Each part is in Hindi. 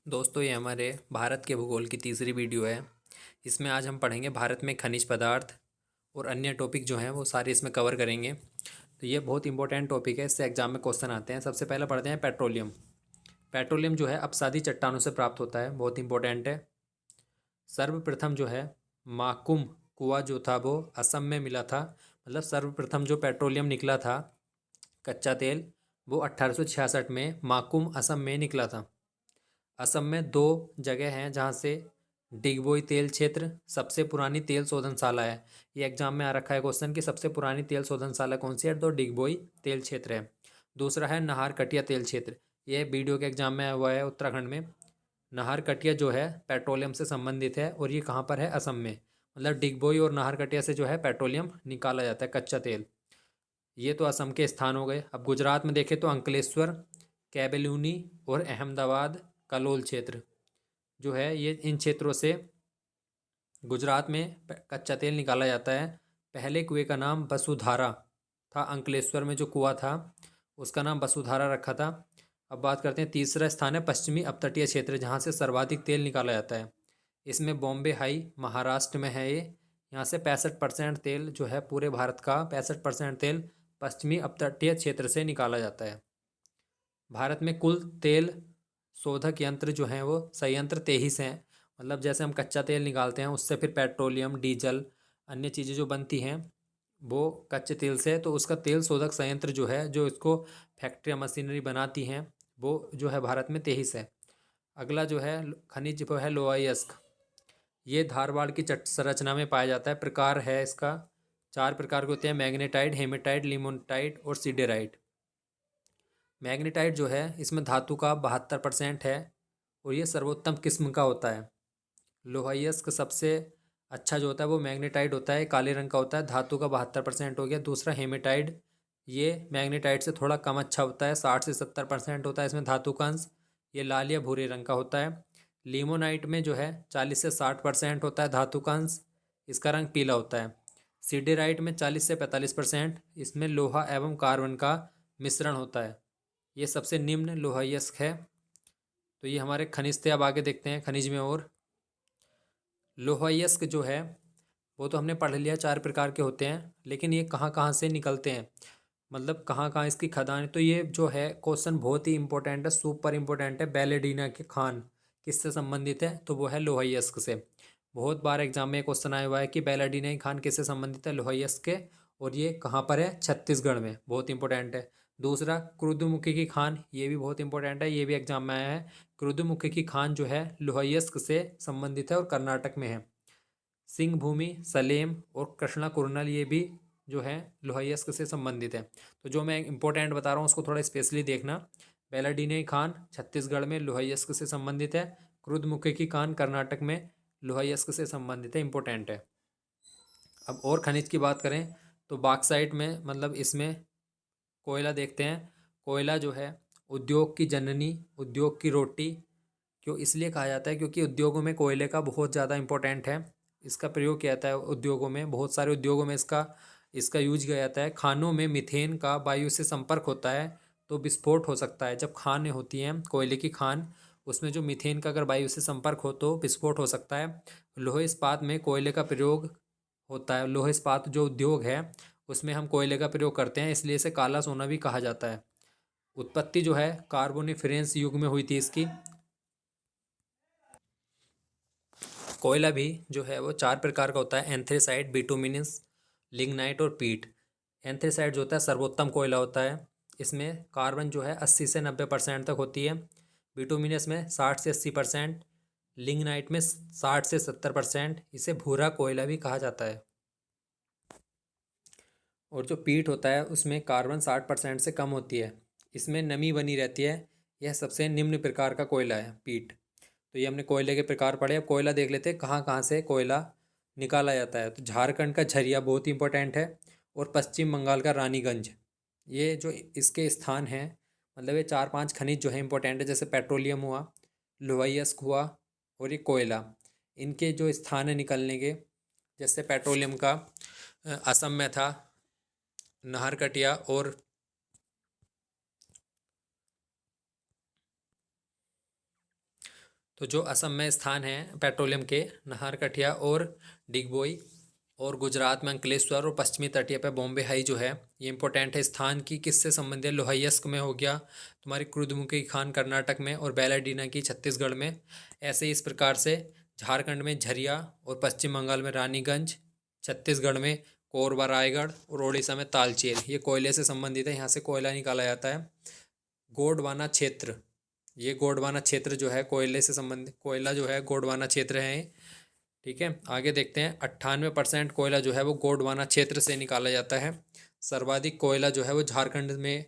दोस्तों, ये हमारे भारत के भूगोल की तीसरी वीडियो है। इसमें आज हम पढ़ेंगे भारत में खनिज पदार्थ और अन्य टॉपिक जो हैं वो सारे इसमें कवर करेंगे। तो ये बहुत इंपॉर्टेंट टॉपिक है, इससे एग्जाम में क्वेश्चन आते हैं। सबसे पहले पढ़ते हैं पेट्रोलियम। पेट्रोलियम जो है अपसादी चट्टानों से प्राप्त होता है, बहुत इंपॉर्टेंट है। सर्वप्रथम जो है माकुम कुआं जो था वो असम में मिला था। मतलब सर्वप्रथम जो पेट्रोलियम निकला था, कच्चा तेल, वो 1866 में माकुम असम में निकला था। असम में दो जगह हैं जहाँ से डिगबोई तेल क्षेत्र सबसे पुरानी तेल शोधनशाला है। ये एग्जाम में आ रखा है क्वेश्चन कि सबसे पुरानी तेल शोधनशाला कौन सी है, तो डिगबोई तेल क्षेत्र है। दूसरा है नाहरकटिया तेल क्षेत्र। ये वीडियो के एग्जाम में आया हुआ है उत्तराखंड में। नाहरकटिया जो है पेट्रोलियम से संबंधित है और ये कहाँ पर है, असम में। मतलब डिगबोई और नाहरकटिया से जो है पेट्रोलियम निकाला जाता है, कच्चा तेल। ये तो असम के स्थान हो गए। अब गुजरात में देखें तो अंकलेश्वर, कैबेलूनी और अहमदाबाद कलोल क्षेत्र जो है, ये इन क्षेत्रों से गुजरात में कच्चा तेल निकाला जाता है। पहले कुएं का नाम वसुधारा था। अंकलेश्वर में जो कुआं था उसका नाम वसुधारा रखा था। अब बात करते हैं, तीसरा स्थान है पश्चिमी अपतटीय क्षेत्र, जहाँ से सर्वाधिक तेल निकाला जाता है। इसमें बॉम्बे हाई महाराष्ट्र में है ये। यहाँ से 65% तेल जो है, पूरे भारत का 65% तेल पश्चिमी अपतटीय क्षेत्र से निकाला जाता है। भारत में कुल तेल शोधक यंत्र जो हैं वो संयंत्र 23 हैं। मतलब जैसे हम कच्चा तेल निकालते हैं उससे फिर पेट्रोलियम, डीजल, अन्य चीज़ें जो बनती हैं वो कच्चे तेल से है, तो उसका तेल शोधक संयंत्र जो है, जो इसको फैक्ट्रियाँ मशीनरी बनाती हैं, वो जो है भारत में 23 है। अगला जो है खनिज वो है लोहा अयस्क। ये धारवाड़ की संरचना में पाया जाता है। प्रकार है इसका, 4 प्रकार के होते हैं: मैग्नेटाइट, हेमेटाइट, लिमोनाइट और सिडेराइट। मैग्नेटाइट जो है इसमें धातु का 72% है और ये सर्वोत्तम किस्म का होता है। लोहायस्क सबसे अच्छा जो होता है वो मैग्नेटाइट होता है, काले रंग का होता है, धातु का 72% हो गया। दूसरा हेमेटाइट, ये मैग्नेटाइट से थोड़ा कम अच्छा होता है, 60 से 70% होता है इसमें धातु का अंश। ये लाल या भूरे रंग का होता है। लिमोनाइट में जो है 40 से 60% होता है धातु का अंश, इसका रंग पीला होता है। सिडेराइट में 40 से 45%, इसमें लोहा एवं कार्बन का मिश्रण होता है। ये सबसे निम्न लोहायस्क है। तो ये हमारे खनिज थे। अब आगे देखते हैं खनिज में। और लोहायस्क जो है वो तो हमने पढ़ लिया, 4 प्रकार के होते हैं, लेकिन ये कहाँ कहाँ से निकलते हैं, मतलब कहाँ कहाँ इसकी खदान है। तो ये जो है क्वेश्चन बहुत ही इंपॉर्टेंट है, सुपर इंपॉर्टेंट है। बैलेडीना के खान किससे संबंधित है, तो वो है लोहायस्क से। बहुत बार एग्जाम में क्वेश्चन आया हुआ है कि बैलेडीना की खान किससे संबंधित है, लोहायस्क के। और ये कहाँ पर है, छत्तीसगढ़ में, बहुत इंपॉर्टेंट है। दूसरा क्रुद्धमुखी की खान, ये भी बहुत इंपॉर्टेंट है, ये भी एग्जाम में आया है। क्रुद्धमुखी की खान जो है लोहायस्क से संबंधित है और कर्नाटक में है। सिंह भूमि, सलेम और कृष्णा कुरनल, ये भी जो है लोहायस्क से संबंधित है। तो जो मैं इंपॉर्टेंट बता रहा हूँ उसको थोड़ा स्पेशली देखना। बेलाडीने खान छत्तीसगढ़ में लोहायस्क से संबंधित है। क्रुद्धमुखी की खान कर्नाटक में लोहायस्क से संबंधित है, इंपॉर्टेंट है। अब और खनिज की बात करें तो बॉक्साइट में, मतलब इसमें कोयला देखते हैं। कोयला जो है उद्योग की जननी, उद्योग की रोटी क्यों इसलिए कहा जाता है, क्योंकि उद्योगों में कोयले का बहुत ज़्यादा इंपॉर्टेंट है। इसका प्रयोग किया जाता है उद्योगों में, बहुत सारे उद्योगों में इसका इसका यूज किया जाता है। खानों में मीथेन का वायु से संपर्क होता है तो विस्फोट हो सकता है। जब खानें होती हैं कोयले की खान, उसमें जो मीथेन का अगर वायु से संपर्क हो तो विस्फोट हो सकता है। लोहे इस्पात में कोयले का प्रयोग होता है। लोहे इस्पात जो उद्योग है उसमें हम कोयले का प्रयोग करते हैं, इसलिए इसे काला सोना भी कहा जाता है। उत्पत्ति जो है कार्बोनिफेरेंस युग में हुई थी इसकी। कोयला भी जो है वो 4 प्रकार का होता है: एंथ्रेसाइट, बिटुमिनस, लिग्नाइट और पीट। एंथ्रेसाइट जो होता है सर्वोत्तम कोयला होता है। इसमें कार्बन जो है 80 से 90% तक होती है। बिटुमिनस में 60 से 80%, लिग्नाइट में 60 से 70%। इसे भूरा कोयला भी कहा जाता है। और जो पीट होता है उसमें कार्बन 60% से कम होती है, इसमें नमी बनी रहती है। यह सबसे निम्न प्रकार का कोयला है, पीट। तो ये हमने कोयले के प्रकार पढ़े। अब कोयला देख लेते हैं कहाँ कहाँ से कोयला निकाला जाता है। तो झारखंड का झरिया बहुत इंपॉर्टेंट है, और पश्चिम बंगाल का रानीगंज, ये जो इसके स्थान हैं, मतलब ये 4-5 खनिज जो है इंपॉर्टेंट है। जैसे पेट्रोलियम हुआ, लोहायस्क हुआ और ये कोयला, इनके जो स्थान है निकलने के, जैसे पेट्रोलियम का असम में था, नाहरकटिया और तो जो असम में स्थान है पेट्रोलियम के, नाहरकटिया और डिगबोई, और गुजरात में अंकलेश्वर, और पश्चिमी तटीय पे बॉम्बे हाई जो है ये इंपॉर्टेंट है। स्थान की किससे संबंधित है? लोहयस्क में हो गया तुम्हारी, कुर्दमुखी खान कर्नाटक में, और बैलाडीना की छत्तीसगढ़ में। ऐसे ही इस प्रकार से झारखंड में झरिया, और पश्चिम बंगाल में रानीगंज, छत्तीसगढ़ में कोरबा रायगढ़, और उड़ीसा में तालचेर। ये कोयले से संबंधित है, यहाँ से कोयला निकाला जाता है। गोंडवाना क्षेत्र, ये गोंडवाना क्षेत्र जो है कोयले से संबंधित, कोयला जो है गोंडवाना क्षेत्र है। ठीक है, आगे देखते हैं। 98% कोयला जो है वो गोंडवाना क्षेत्र से निकाला जाता है। सर्वाधिक कोयला जो है वो झारखंड में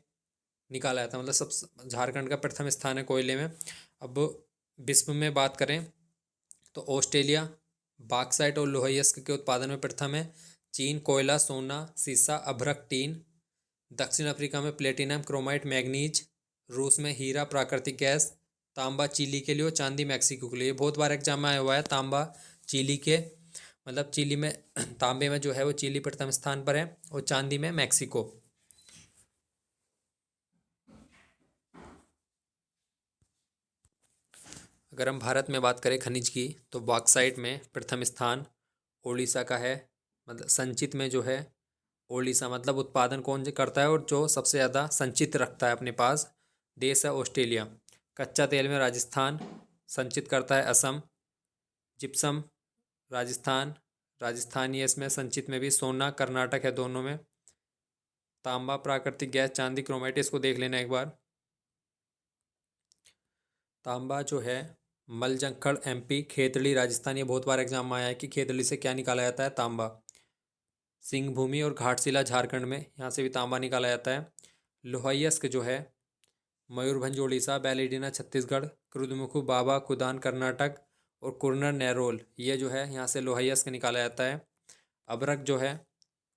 निकाला जाता है, मतलब सब झारखंड का प्रथम स्थान है कोयले में। अब विश्व में बात करें तो ऑस्ट्रेलिया बॉक्साइट और लोहयस्क के उत्पादन में प्रथम है। चीन कोयला, सोना, सीसा, अभ्रक, टीन। दक्षिण अफ्रीका में प्लेटिनम, क्रोमाइट, मैग्नीज। रूस में हीरा, प्राकृतिक गैस। तांबा चिली के लिए और चांदी मैक्सिको के लिए। बहुत बार एग्जाम में आया हुआ है तांबा चिली के, मतलब चिली में तांबे में जो है वो चिली प्रथम स्थान पर है, और चांदी में मैक्सिको। अगर हम भारत में बात करें खनिज की, तो बॉक्साइट में प्रथम स्थान उड़ीसा का है। मतलब संचित में जो है उड़ीसा, मतलब उत्पादन कौन करता है और जो सबसे ज़्यादा संचित रखता है अपने पास देश है ऑस्ट्रेलिया। कच्चा तेल में राजस्थान संचित करता है, असम। जिप्सम राजस्थान, राजस्थान ही है इसमें संचित में भी। सोना कर्नाटक है दोनों में। तांबा प्राकृतिक गैस, चांदी क्रोमाइट, इसको देख लेना एक बार। तांबा जो है मलजंखड़ एमपी, खेतड़ी राजस्थान। ये बहुत बार एग्जाम में आया है कि खेतड़ी से क्या निकाला जाता है? तांबा। सिंह भूमि और घाटशिला झारखंड में, यहाँ से भी तांबा निकाला जाता है। लोहयस्क जो है मयूरभंज उड़ीसा, बैलेडीना छत्तीसगढ़, कुद्रेमुख बाबा कुदान कर्नाटक, और कुरनर नैरोल, ये जो है यहाँ से लोहयस्क निकाला जाता है। अभ्रक जो है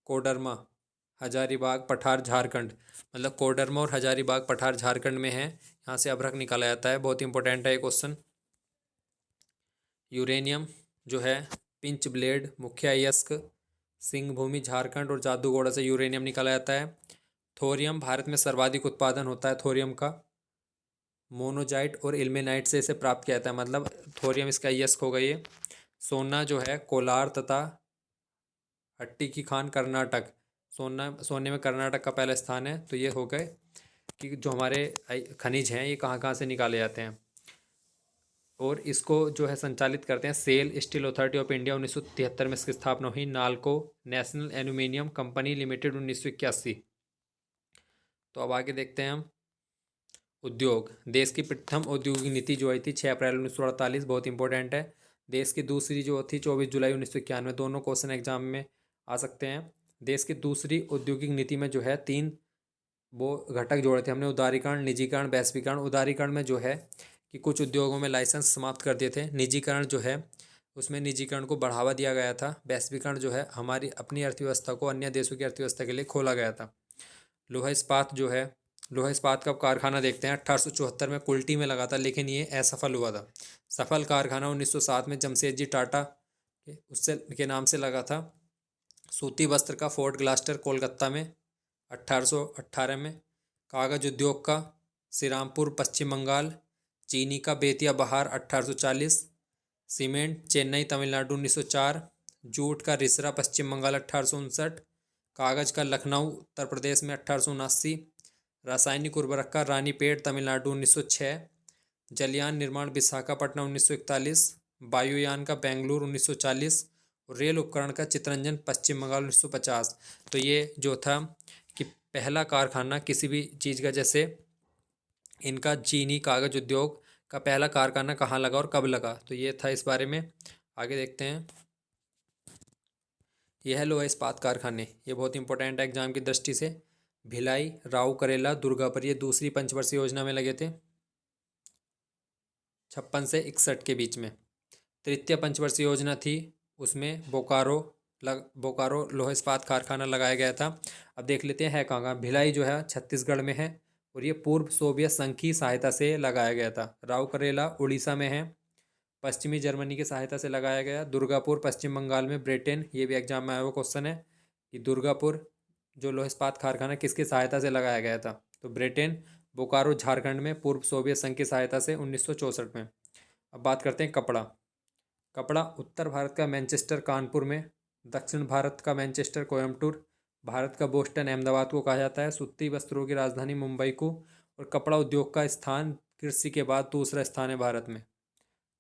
कोडरमा हजारीबाग पठार झारखंड, मतलब कोडरमा और हजारीबाग पठार झारखंड में है, यहाँ से अभ्रक निकाला जाता है। बहुत इंपॉर्टेंट है ये क्वेश्चन। यूरेनियम जो है पिंच ब्लेड, मुखियायस्क, सिंह भूमि झारखंड, और जादूगोड़ा से यूरेनियम निकाला जाता है। थोरियम भारत में सर्वाधिक उत्पादन होता है थोरियम का। मोनोजाइट और इल्मेनाइट से इसे प्राप्त किया जाता है, मतलब थोरियम इसका यस्क हो गई है। सोना जो है कोलार तथा हट्टी की खान कर्नाटक, सोने में कर्नाटक का पहला स्थान है। तो ये हो गए कि जो हमारे खनिज हैं ये कहाँ कहाँ से निकाले जाते हैं। और इसको जो है संचालित करते हैं SAIL steel authority of India, 1973 में इसकी स्थापना हुई। NALCO national aluminium company limited, 1981। तो अब आगे देखते हैं हम उद्योग। देश की प्रथम औद्योगिक नीति जो आई थी 6 अप्रैल 1948, बहुत इंपॉर्टेंट है। देश की दूसरी जो थी 24 जुलाई 1991। दोनों क्वेश्चन एग्जाम में आ सकते हैं। देश की दूसरी औद्योगिक नीति में जो है 3 वो घटक जोड़े थे हमने, उदारीकरण, निजीकरण, वैश्वीकरण। उदारीकरण में जो है कि कुछ उद्योगों में लाइसेंस समाप्त कर दिए थे। निजीकरण जो है उसमें निजीकरण को बढ़ावा दिया गया था। वैश्वीकरण जो है हमारी अपनी अर्थव्यवस्था को अन्य देशों की अर्थव्यवस्था के लिए खोला गया था। लोहा इस्पात जो है, लोहा इस्पात का कारखाना देखते हैं 1874 में कुल्टी में लगा था, लेकिन ये असफल हुआ था। सफल कारखाना 1907 में जमशेदजी टाटा उससे के नाम से लगा था। सूती वस्त्र का फोर्ट ग्लास्टर कोलकाता में 1818 में। कागज उद्योग का श्रीरामपुर पश्चिम बंगाल। चीनी का बेतिया बहार 1840। सीमेंट चेन्नई तमिलनाडु 1904। जूट का रिसरा पश्चिम बंगाल 1859। कागज का लखनऊ उत्तर प्रदेश में 1879। रासायनिक उर्वरक का रानीपेट तमिलनाडु 1906। जलयान निर्माण विशाखापट्टनम 1941। वायुयान का बेंगलुरु 1940। और रेल उपकरण का चितरंजन पश्चिम बंगाल 1950। तो ये जो था कि पहला कारखाना किसी भी चीज़ का, जैसे इनका चीनी कागज उद्योग का पहला कारखाना कहाँ लगा और कब लगा, तो ये था इस बारे में। आगे देखते हैं। यह है लोहा इस्पात कारखाने, ये बहुत इंपॉर्टेंट है एग्जाम की दृष्टि से। भिलाई, राउरकेला, दुर्गापुर, ये दूसरी पंचवर्षीय योजना में लगे थे 56 से 61 के बीच में। तृतीय पंचवर्षीय योजना थी, उसमें बोकारो लोहा इस्पात कारखाना लगाया गया था। अब देख लेते हैं कहाँ कहाँ। भिलाई जो है छत्तीसगढ़ में है, और ये पूर्व सोवियत संघ की सहायता से लगाया गया था। राउरकेला उड़ीसा में है, पश्चिमी जर्मनी की सहायता से लगाया गया। दुर्गापुर पश्चिम बंगाल में, ब्रिटेन, ये भी एग्जाम में आया हुआ क्वेश्चन है कि दुर्गापुर जो लोहा इस्पात कारखाना किसकी सहायता से लगाया गया था, तो ब्रिटेन। बोकारो झारखंड में, पूर्व सोवियत संघ की सहायता से 1964 में। अब बात करते हैं कपड़ा। कपड़ा उत्तर भारत का मैनचेस्टर कानपुर में, दक्षिण भारत का मैनचेस्टर कोयम्बटूर, भारत का बोस्टन अहमदाबाद को कहा जाता है, सूती वस्त्रों की राजधानी मुंबई को, और कपड़ा उद्योग का स्थान कृषि के बाद दूसरा स्थान है भारत में।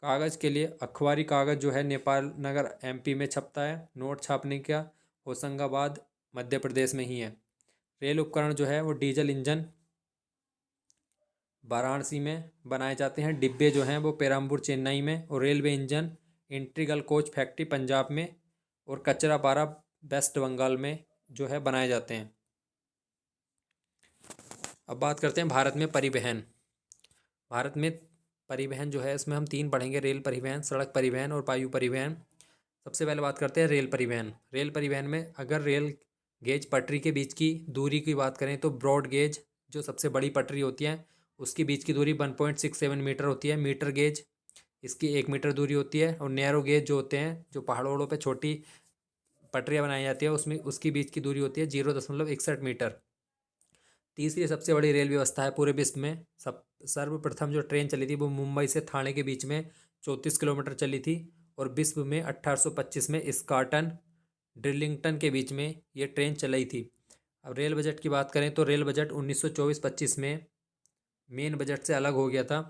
कागज़ के लिए अखबारी कागज़ जो है नेपाल नगर एमपी में छपता है। नोट छापने का होशंगाबाद मध्य प्रदेश में ही है। रेल उपकरण जो है वो डीजल इंजन वाराणसी में बनाए जाते हैं। डिब्बे जो हैं वो पेराम्बूर चेन्नई में, और railway engine integral coach factory Punjab में, और कचरापारा वेस्ट बंगाल में जो है बनाए जाते हैं। अब बात करते हैं भारत में परिवहन। भारत में परिवहन जो है इसमें हम तीन पढ़ेंगे: रेल परिवहन, सड़क परिवहन और वायु परिवहन। सबसे पहले बात करते हैं रेल परिवहन। रेल परिवहन में अगर रेल गेज पटरी के बीच की दूरी की बात करें तो ब्रॉड गेज जो सबसे बड़ी पटरी होती है उसके बीच की दूरी 1.67 मीटर होती है। मीटर गेज इसकी 1 मीटर दूरी होती है। और नैरो गेज जो होते हैं, जो पहाड़ों पे छोटी पटरियाँ बनाई जाती है, उसमें उसकी बीच की दूरी होती है 0.61 मीटर। तीसरी सबसे बड़ी रेल व्यवस्था है पूरे विश्व में। सर्वप्रथम जो ट्रेन चली थी वो मुंबई से ठाणे के बीच में 34 किलोमीटर चली थी, और विश्व में 1825 में स्कार्टन ड्रिलिंगटन के बीच में ये ट्रेन चलाई थी। अब रेल बजट की बात करें तो रेल बजट 1924-25 में मेन बजट से अलग हो गया था,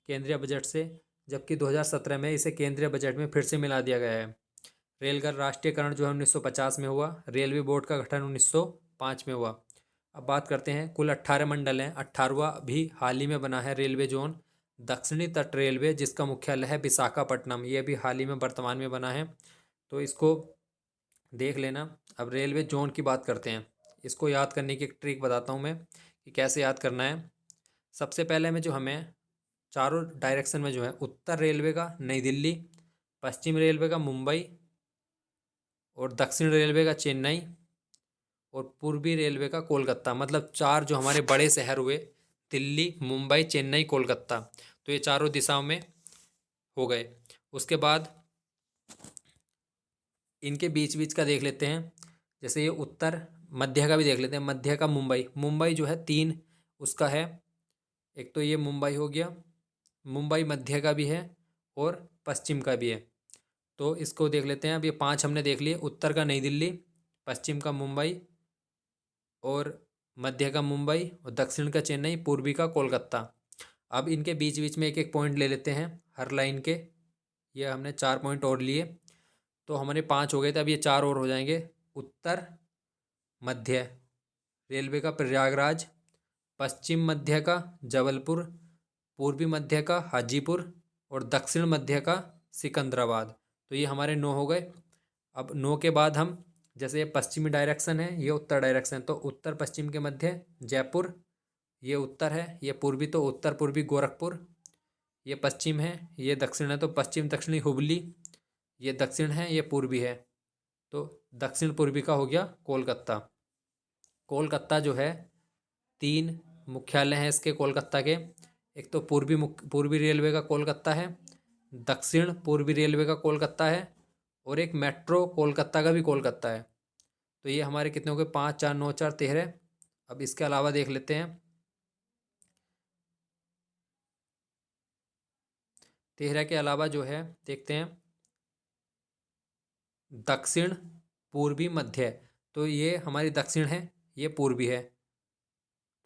केंद्रीय बजट से, जबकि 2017 में इसे केंद्रीय बजट में फिर से मिला दिया गया है। रेलकर राष्ट्रीयकरण जो है 1950 में हुआ। रेलवे बोर्ड का गठन 1905 में हुआ। अब बात करते हैं, कुल 18 मंडल हैं। 18वां भी हाल ही में बना है रेलवे जोन, दक्षिणी तट रेलवे, जिसका मुख्यालय है विशाखापट्टनम। ये भी हाल ही में वर्तमान में बना है, तो इसको देख लेना। अब रेलवे जोन की बात करते हैं। इसको याद करने की एक ट्रिक बताता हूँ मैं कि कैसे याद करना है। सबसे पहले में जो हमें चारों डायरेक्शन में जो है, उत्तर रेलवे का नई दिल्ली, पश्चिम रेलवे का मुंबई, और दक्षिण रेलवे का चेन्नई, और पूर्वी रेलवे का कोलकाता, मतलब चार जो हमारे बड़े शहर हुए, दिल्ली, मुंबई, चेन्नई, कोलकाता, तो ये चारों दिशाओं में हो गए। उसके बाद इनके बीच बीच का देख लेते हैं। जैसे ये उत्तर मध्य का भी देख लेते हैं। मध्य का मुंबई, मुंबई जो है तीन उसका है। एक तो ये मुंबई हो गया, मुंबई मध्य का भी है और पश्चिम का भी है, तो इसको देख लेते हैं। अब ये 5 हमने देख लिए: उत्तर का नई दिल्ली, पश्चिम का मुंबई, और मध्य का मुंबई, और दक्षिण का चेन्नई, पूर्वी का कोलकाता। अब इनके बीच बीच में एक एक पॉइंट ले लेते हैं हर लाइन के। ये हमने 4 पॉइंट और लिए, तो हमारे 5 हो गए थे। अब ये 4 और हो जाएंगे। उत्तर मध्य रेलवे का प्रयागराज, पश्चिम मध्य का जबलपुर, पूर्वी मध्य का हाजीपुर, और दक्षिण मध्य का सिकंदराबाद। तो ये हमारे 9 हो गए। अब 9 के बाद हम, जैसे ये पश्चिमी डायरेक्शन है, ये उत्तर डायरेक्शन, तो उत्तर पश्चिम के मध्य जयपुर, ये उत्तर है, ये पूर्वी तो उत्तर पूर्वी गोरखपुर, ये पश्चिम है, ये दक्षिण है तो पश्चिम दक्षिणी हुबली, ये दक्षिण है, ये पूर्वी है, तो दक्षिण पूर्वी का हो गया कोलकाता। कोलकाता जो है 3 मुख्यालय हैं इसके कोलकाता के। एक तो पूर्वी रेलवे का कोलकाता है, दक्षिण पूर्वी रेलवे का कोलकाता है, और एक मेट्रो कोलकाता का भी कोलकाता है। तो ये हमारे कितने हो गए? 5, 4, 9, 4, 13। अब इसके अलावा देख लेते हैं। 13 के अलावा जो है देखते हैं दक्षिण पूर्वी मध्य, तो ये हमारी दक्षिण है, ये पूर्वी है,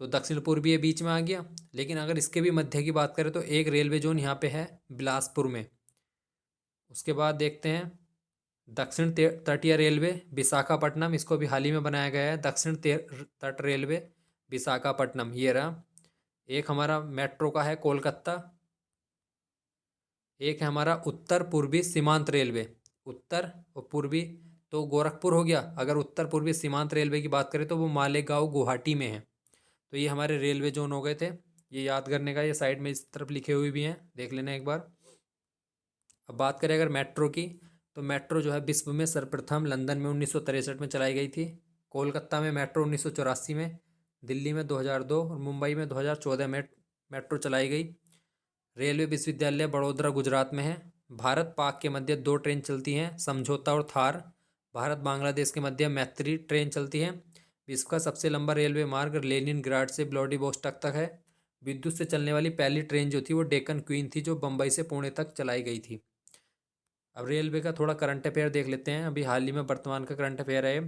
तो दक्षिण पूर्वी ये बीच में आ गया। लेकिन अगर इसके भी मध्य की बात करें तो एक रेलवे जोन यहाँ पे है बिलासपुर में। उसके बाद देखते हैं दक्षिण तटीय रेलवे विशाखापट्टनम, इसको भी हाल ही में बनाया गया है, दक्षिण तट रेलवे विशाखापट्टनम, ये रहा। एक हमारा मेट्रो का है कोलकाता। एक है हमारा उत्तर पूर्वी सीमांत रेलवे, उत्तर और पूर्वी तो गोरखपुर हो गया। अगर उत्तर पूर्वी सीमांत रेलवे की बात करें तो वो मालेगांव गुवाहाटी में है। तो ये हमारे रेलवे जोन हो गए थे, ये याद करने का। ये साइड में इस तरफ लिखे हुए भी हैं, देख लेना एक बार। अब बात करें अगर मेट्रो की, तो मेट्रो जो है विश्व में सर्वप्रथम लंदन में 1963 में चलाई गई थी। कोलकाता में मेट्रो 1984 में, दिल्ली में 2002 और मुंबई में 2014 में मेट्रो चलाई गई। रेलवे विश्वविद्यालय बड़ोदरा गुजरात में है। भारत पाक के मध्य 2 ट्रेन चलती हैं, समझौता और थार। भारत बांग्लादेश के मध्य मैत्री ट्रेन चलती है। विश्व का सबसे लंबा रेलवे मार्ग लेनिनग्राड से व्लादिवोस्टोक तक है। विद्युत से चलने वाली पहली ट्रेन जो थी वो डेक्कन क्वीन थी, जो बम्बई से पुणे तक चलाई गई थी। अब रेलवे का थोड़ा करंट अफेयर देख लेते हैं, अभी हाल ही में वर्तमान का करंट अफेयर है।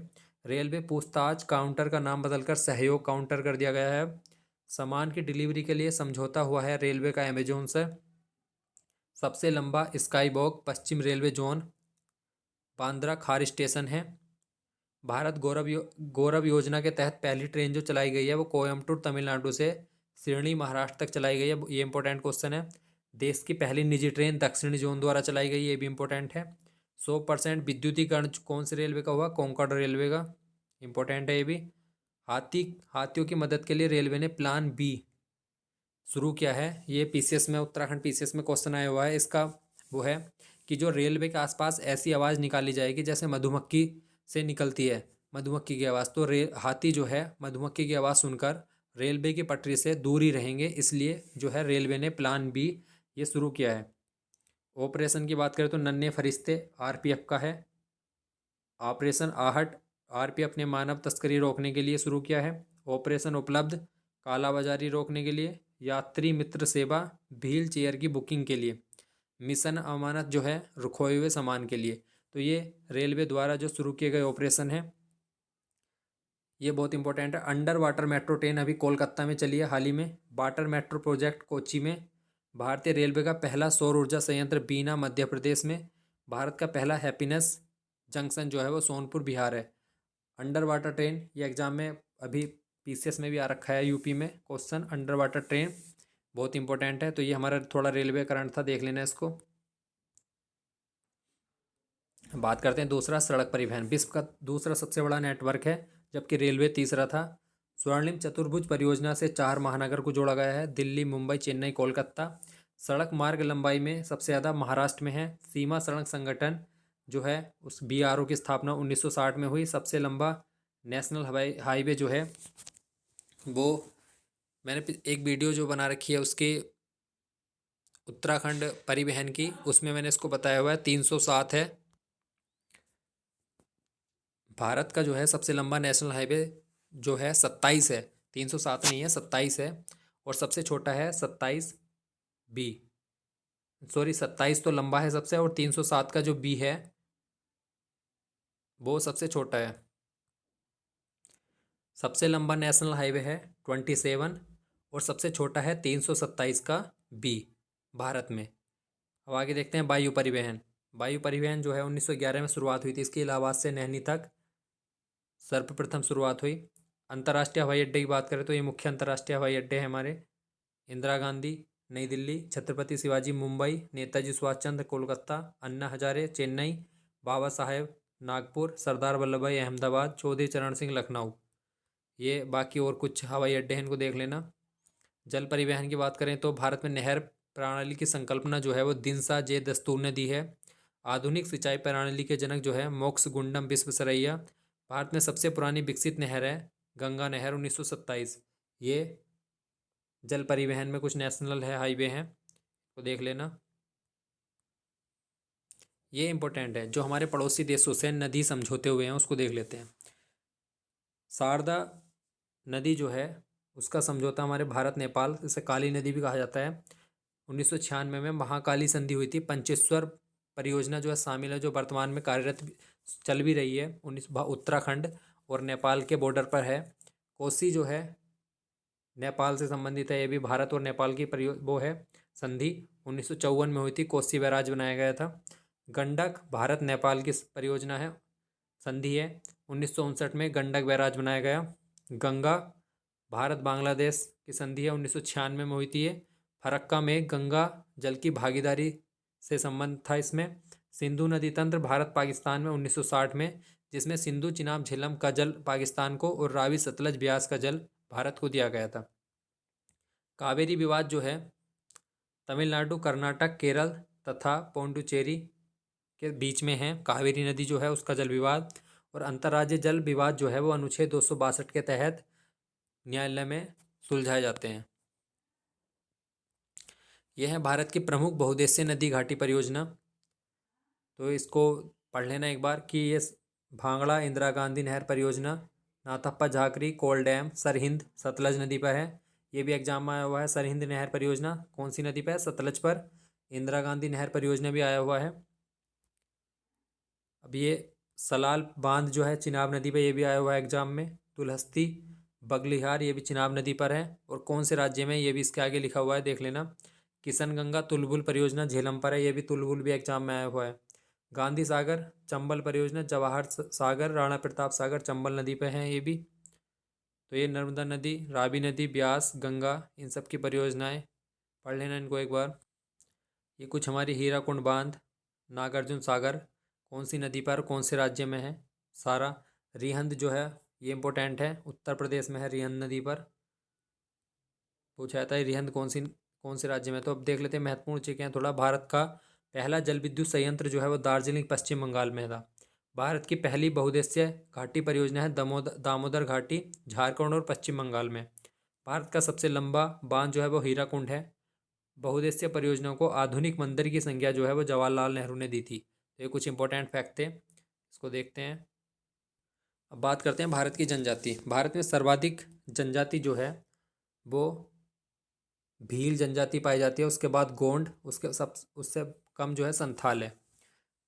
रेलवे पूछताछ काउंटर का नाम बदलकर सहयोग काउंटर कर दिया गया है। सामान की डिलीवरी के लिए समझौता हुआ है रेलवे का अमेजोन से। सबसे लंबा स्काई वॉक पश्चिम रेलवे जोन बांद्रा खार स्टेशन है। भारत गौरव योजना के तहत पहली ट्रेन जो चलाई गई है वो कोयम्बटूर तमिलनाडु से सिरनी महाराष्ट्र तक चलाई गई है, ये इंपॉर्टेंट क्वेश्चन है। देश की पहली निजी ट्रेन दक्षिणी जोन द्वारा चलाई गई, ये भी इंपॉर्टेंट है। 100% विद्युतीकरण कौन से रेलवे का हुआ? कोंकण रेलवे का, इंपॉर्टेंट है ये भी। हाथियों की मदद के लिए रेलवे ने प्लान बी शुरू किया है, ये पीसीएस में, उत्तराखंड पीसीएस में क्वेश्चन आया हुआ है इसका। वो है कि जो रेलवे के आसपास ऐसी आवाज़ निकाली जाएगी जैसे मधुमक्खी से निकलती है मधुमक्खी की आवाज़, तो हाथी जो है मधुमक्खी की आवाज़ सुनकर रेलवे की पटरी से दूर ही रहेंगे, इसलिए जो है रेलवे ने प्लान बी ये शुरू किया है। ऑपरेशन की बात करें तो नन्हे फरिश्ते आरपीएफ का है। ऑपरेशन आहट आरपीएफ ने मानव तस्करी रोकने के लिए शुरू किया है। ऑपरेशन उपलब्ध कालाबाजारी रोकने के लिए। यात्री मित्र सेवा व्हील चेयर की बुकिंग के लिए। मिशन अमानत जो है खोए हुए सामान के लिए। तो ये रेलवे द्वारा जो शुरू किए गए ऑपरेशन है, ये बहुत इंपॉर्टेंट है। अंडर वाटर मेट्रो ट्रेन अभी कोलकाता में चली है हाल ही में। वाटर मेट्रो प्रोजेक्ट कोच्चि में। भारतीय रेलवे का पहला सौर ऊर्जा संयंत्र बीना मध्य प्रदेश में। भारत का पहला हैप्पीनेस जंक्शन जो है वो सोनपुर बिहार है। अंडर वाटर ट्रेन ये एग्जाम में अभी पीसीएस में भी आ रखा है, यूपी में क्वेश्चन अंडर वाटर ट्रेन बहुत इंपॉर्टेंट है। तो ये हमारा थोड़ा रेलवे करंट था, देख लेना इसको। बात करते हैं दूसरा, सड़क परिवहन विश्व का दूसरा सबसे बड़ा नेटवर्क है, जबकि रेलवे तीसरा था। स्वर्णिम चतुर्भुज परियोजना से 4 महानगर को जोड़ा गया है, दिल्ली, मुंबई, चेन्नई, कोलकाता। सड़क मार्ग लंबाई में सबसे ज़्यादा महाराष्ट्र में है। सीमा सड़क संगठन जो है उस बीआरओ की स्थापना 1960 में हुई। सबसे लंबा नेशनल हवाई हाईवे जो है वो मैंने एक वीडियो जो बना रखी है उसके उत्तराखंड परिवहन की, उसमें मैंने इसको बताया हुआ है 307 है। भारत का जो है सबसे लंबा नेशनल हाईवे जो है 27 है, 307 नहीं है, 27 है। और सबसे छोटा है 27B, सॉरी 27 तो लंबा है सबसे, और 307 का जो बी है वो सबसे छोटा है। सबसे लंबा नेशनल हाईवे है 27 और सबसे छोटा है 327 का बी भारत में। अब आगे देखते हैं वायु परिवहन। वायु परिवहन जो है 1911 में शुरुआत हुई थी, इसकी इलाहाबाद से नैनी तक सर्वप्रथम शुरुआत हुई। अंतर्राष्ट्रीय हवाई अड्डे की बात करें तो ये मुख्य अंतर्राष्ट्रीय हवाई अड्डे हैं हमारे। इंदिरा गांधी नई दिल्ली, छत्रपति शिवाजी मुंबई, नेताजी सुभाष चंद्र कोलकाता, अन्ना हजारे चेन्नई, बाबा साहेब नागपुर, सरदार वल्लभ भाई अहमदाबाद, चौधरी चरण सिंह लखनऊ। ये बाकी और कुछ हवाई अड्डे हैं, इनको देख लेना। जल परिवहन की बात करें तो भारत में नहर प्रणाली की संकल्पना जो है वो दिनसा जे दस्तूर ने दी है। आधुनिक सिंचाई प्रणाली के जनक जो है मोक्ष गुंडम विश्वेश्वरैया। भारत में सबसे पुरानी विकसित नहर है गंगा नहर 1927। ये जल परिवहन में कुछ नेशनल है हाईवे हैं, तो देख लेना। ये इंपॉर्टेंट है, जो हमारे पड़ोसी देशों से नदी समझौते हुए हैं उसको देख लेते हैं। शारदा नदी जो है उसका समझौता हमारे भारत नेपाल, इसे काली नदी भी कहा जाता है, 1996 में महाकाली संधि हुई थी। पंचेश्वर परियोजना जो है शामिल है, जो वर्तमान में कार्यरत चल भी रही है, उत्तराखंड और नेपाल के बॉर्डर पर है। कोसी जो है नेपाल से संबंधित है, ये भी भारत और नेपाल की वो है संधि, 1954 में हुई थी, कोसी बैराज बनाया गया था। गंडक भारत नेपाल की परियोजना है, संधि है, 1959 में गंडक बैराज बनाया गया। गंगा भारत बांग्लादेश की संधि है, 1996 में हुई थी ये। फरक्का में गंगा जल की भागीदारी से संबंध था इसमें। सिंधु नदी तंत्र भारत पाकिस्तान में 1960 में, जिसमें सिंधु चिनाब झेलम का जल पाकिस्तान को और रावी सतलज ब्यास का जल भारत को दिया गया था। कावेरी विवाद जो है तमिलनाडु, कर्नाटक, केरल तथा पौंडुचेरी के बीच में है, कावेरी नदी जो है उसका जल विवाद। और अंतर्राज्यीय जल विवाद जो है वो अनुच्छेद 262 के तहत न्यायालय में सुलझाए जाते हैं। यह है भारत की प्रमुख बहुउद्देशीय नदी घाटी परियोजना, तो इसको पढ़ लेना एक बार कि ये भांगड़ा इंदिरा गांधी नहर परियोजना नाथप्पा झाकरी कोल डैम सरहिंद सतलज नदी पर है। ये भी एग्जाम में आया हुआ है। सरहिंद नहर परियोजना कौन सी नदी पर है? सतलज पर। इंदिरा गांधी नहर परियोजना भी आया हुआ है। अब ये सलाल बांध जो है चिनाब नदी पे, ये भी आया हुआ है एग्जाम में। तुलहस्ती बगलिहार ये भी चिनाब नदी पर है। और कौन से राज्य में, ये भी इसके आगे लिखा हुआ है, देख लेना। किशनगंगा तुलबुल परियोजना झेलम पर है, ये भी तुलबुल भी एग्जाम में आया हुआ है। गांधी सागर चंबल परियोजना जवाहर सागर राणा प्रताप सागर चंबल नदी पे है ये भी। तो ये नर्मदा नदी, रावी नदी, ब्यास, गंगा, इन सब की परियोजनाएं पढ़ लेना इनको एक बार। ये कुछ हमारी हीराकुंड बांध, नागार्जुन सागर कौन सी नदी पर कौन से राज्य में है? सारा। रिहंद जो है ये इंपॉर्टेंट है, उत्तर प्रदेश में है रिहंद नदी पर। पूछा जाता है रिहंद कौन से राज्य में। तो अब देख लेते हैं, महत्वपूर्ण चीज़ें हैं थोड़ा। भारत का पहला जल विद्युत संयंत्र जो है वो दार्जिलिंग पश्चिम बंगाल में था। भारत की पहली बहुउद्देशीय घाटी परियोजना है दामोदर घाटी, झारखंड और पश्चिम बंगाल में। भारत का सबसे लंबा बांध जो है वो हीराकुंड है। बहुउद्देशीय परियोजनाओं को आधुनिक मंदिर की संज्ञा जो है वो जवाहरलाल नेहरू ने दी थी। तो ये कुछ इंपॉर्टेंट फैक्ट थे, इसको देखते हैं। अब बात करते हैं भारत की जनजाति। भारत में सर्वाधिक जनजाति जो है वो भील जनजाति पाई जाती है, उसके बाद गोंड, उससे कम जो है संथाल है।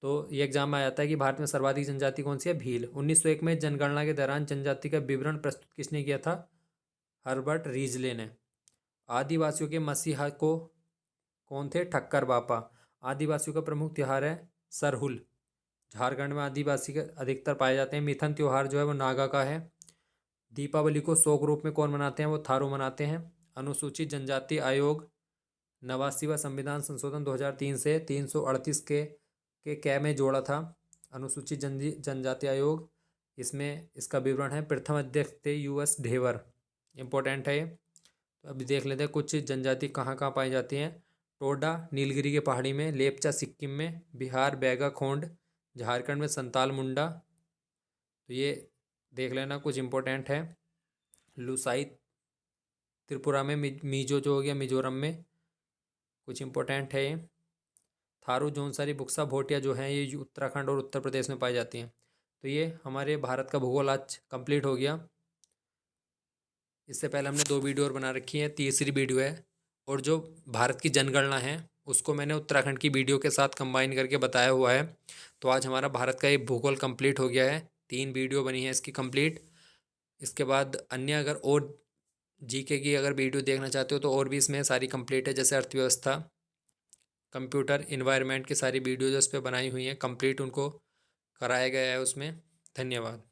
तो ये एग्जाम में आ जाता है कि भारत में सर्वाधिक जनजाति कौन सी है? भील। 1901 में जनगणना के दौरान जनजाति का विवरण प्रस्तुत किसने किया था? हर्बर्ट रीजले ने। आदिवासियों के मसीहा को कौन थे? ठक्कर बापा। आदिवासियों का प्रमुख त्योहार है सरहुल। झारखंड में आदिवासी के अधिकतर पाए जाते हैं। मिथन त्योहार जो है वो नागा का है। दीपावली को शोक रूप में कौन मनाते हैं? वो थारू मनाते हैं। अनुसूचित जनजाति आयोग 89वां संविधान संशोधन 2003 से 338 के कै में जोड़ा था अनुसूचित जनजाति आयोग। इसमें इसका विवरण है। प्रथम अध्यक्ष थे US ढेवर, इंपॉर्टेंट है ये। तो अभी देख लेते हैं कुछ जनजाति कहाँ कहाँ पाई जाती हैं। टोडा नीलगिरी के पहाड़ी में, लेपचा सिक्किम में, बिहार बैगा खोंड, झारखंड में संताल मुंडा। तो ये देख लेना कुछ इंपॉर्टेंट है। लुसाई त्रिपुरा में, मिजो जो हो गया मिजोरम में, कुछ इंपॉर्टेंट है ये। थारू जौनसारी बुक्सा भोटिया जो हैं ये उत्तराखंड और उत्तर प्रदेश में पाई जाती हैं। तो ये हमारे भारत का भूगोल आज कंप्लीट हो गया। इससे पहले हमने 2 वीडियो और बना रखी है, तीसरी वीडियो है। और जो भारत की जनगणना है उसको मैंने उत्तराखंड की वीडियो के साथ कंबाइन करके बताया हुआ है। तो आज हमारा भारत का ये भूगोल कंप्लीट हो गया है। 3 वीडियो बनी है इसकी कंप्लीट। इसके बाद अन्य अगर और जीके की अगर वीडियो देखना चाहते हो तो और भी इसमें सारी कंप्लीट है, जैसे अर्थव्यवस्था, कंप्यूटर, इन्वायरमेंट की सारी वीडियो जो इस पर बनाई हुई हैं कंप्लीट, उनको कराया गया है उसमें। धन्यवाद।